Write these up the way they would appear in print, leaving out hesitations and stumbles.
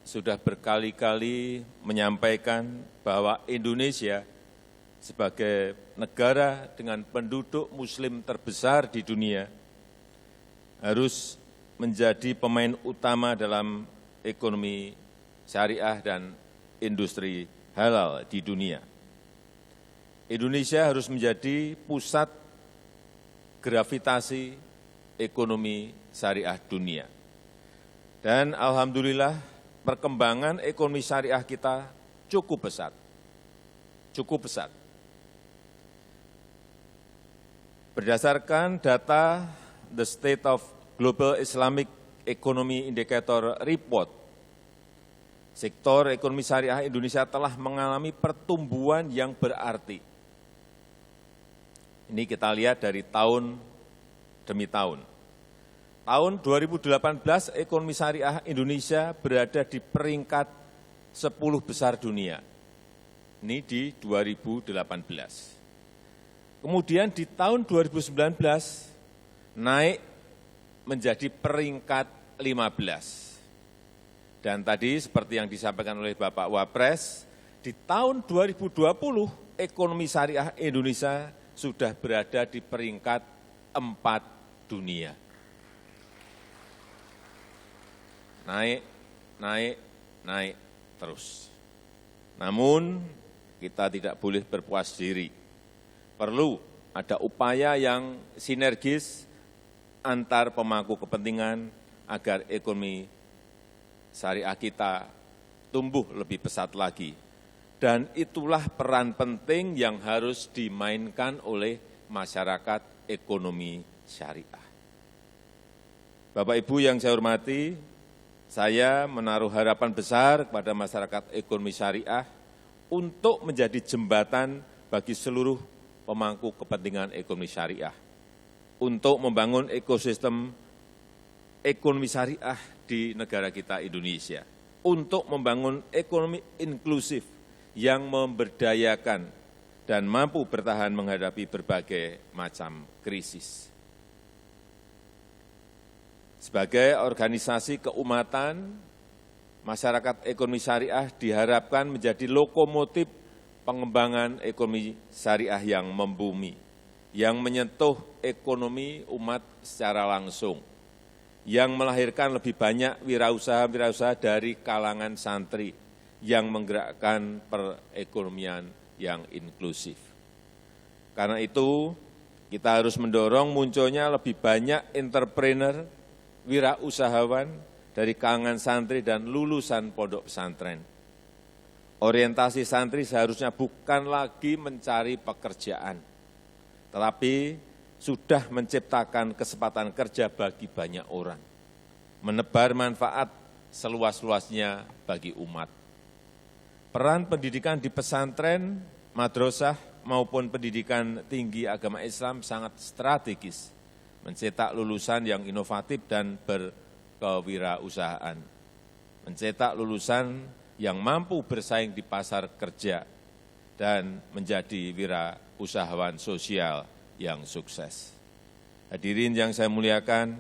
sudah berkali-kali menyampaikan bahwa Indonesia sebagai negara dengan penduduk muslim terbesar di dunia harus menjadi pemain utama dalam ekonomi syariah dan industri halal di dunia. Indonesia harus menjadi pusat gravitasi ekonomi syariah dunia. Dan alhamdulillah perkembangan ekonomi syariah kita cukup pesat. Cukup pesat. Berdasarkan data The State of Global Islamic Economy Indicator Report, sektor ekonomi syariah Indonesia telah mengalami pertumbuhan yang berarti. Ini kita lihat dari tahun demi tahun. Tahun 2018, ekonomi syariah Indonesia berada di peringkat 10 besar dunia. Ini di 2018. Kemudian di tahun 2019 naik menjadi peringkat 15. Dan tadi seperti yang disampaikan oleh Bapak Wapres, di tahun 2020 ekonomi syariah Indonesia sudah berada di peringkat 4 dunia. Naik, naik, naik terus. Namun kita tidak boleh berpuas diri. Perlu ada upaya yang sinergis antar pemangku kepentingan agar ekonomi syariah kita tumbuh lebih pesat lagi. Dan itulah peran penting yang harus dimainkan oleh masyarakat ekonomi syariah. Bapak Ibu yang saya hormati, saya menaruh harapan besar kepada masyarakat ekonomi syariah untuk menjadi jembatan bagi seluruh pemangku kepentingan ekonomi syariah, untuk membangun ekosistem ekonomi syariah di negara kita Indonesia, untuk membangun ekonomi inklusif yang memberdayakan dan mampu bertahan menghadapi berbagai macam krisis. Sebagai organisasi keumatan, masyarakat ekonomi syariah diharapkan menjadi lokomotif pengembangan ekonomi syariah yang membumi, yang menyentuh ekonomi umat secara langsung, yang melahirkan lebih banyak wirausaha-wirausaha dari kalangan santri, yang menggerakkan perekonomian yang inklusif. Karena itu, kita harus mendorong munculnya lebih banyak entrepreneur, wirausahawan dari kalangan santri dan lulusan pondok pesantren. Orientasi santri seharusnya bukan lagi mencari pekerjaan, tetapi sudah menciptakan kesempatan kerja bagi banyak orang, menebar manfaat seluas-luasnya bagi umat. Peran pendidikan di pesantren, madrasah maupun pendidikan tinggi agama Islam sangat strategis, mencetak lulusan yang inovatif dan berkewirausahaan, mencetak lulusan yang mampu bersaing di pasar kerja, dan menjadi wirausahawan sosial yang sukses. Hadirin yang saya muliakan,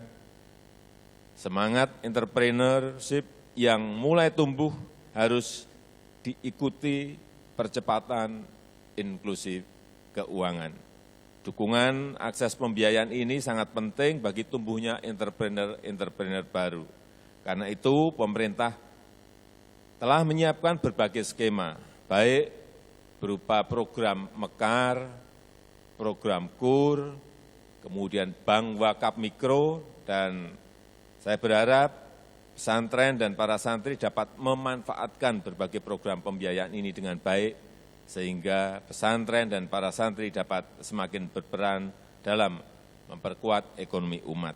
semangat entrepreneurship yang mulai tumbuh harus diikuti percepatan inklusif keuangan. Dukungan akses pembiayaan ini sangat penting bagi tumbuhnya entrepreneur baru. Karena itu pemerintah telah menyiapkan berbagai skema, baik berupa program Mekar, program KUR, kemudian Bank Wakaf Mikro, dan saya berharap pesantren dan para santri dapat memanfaatkan berbagai program pembiayaan ini dengan baik, sehingga pesantren dan para santri dapat semakin berperan dalam memperkuat ekonomi umat.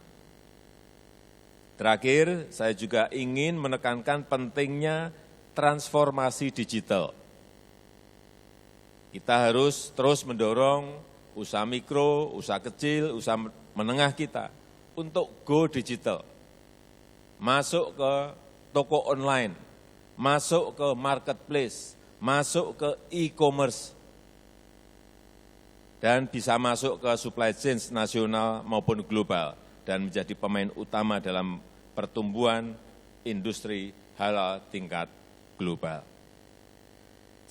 Terakhir, saya juga ingin menekankan pentingnya transformasi digital. Kita harus terus mendorong usaha mikro, usaha kecil, usaha menengah kita untuk go digital. Masuk ke toko online, masuk ke marketplace, masuk ke e-commerce, dan bisa masuk ke supply chain nasional maupun global, dan menjadi pemain utama dalam pertumbuhan industri halal tingkat global.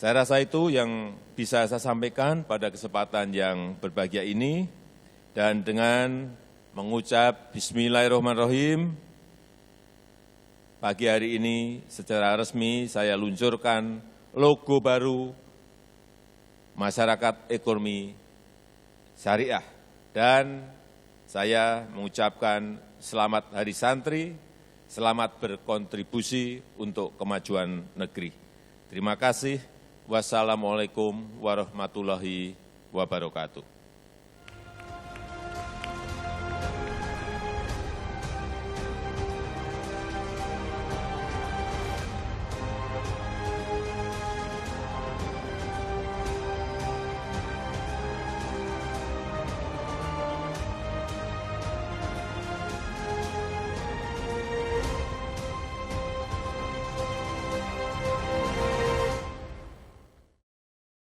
Saya rasa itu yang bisa saya sampaikan pada kesempatan yang berbahagia ini, dan dengan mengucap Bismillahirrahmanirrahim, pagi hari ini secara resmi saya luncurkan logo baru Masyarakat Ekonomi Syariah, dan saya mengucapkan selamat Hari Santri, selamat berkontribusi untuk kemajuan negeri. Terima kasih. Wassalamualaikum warahmatullahi wabarakatuh.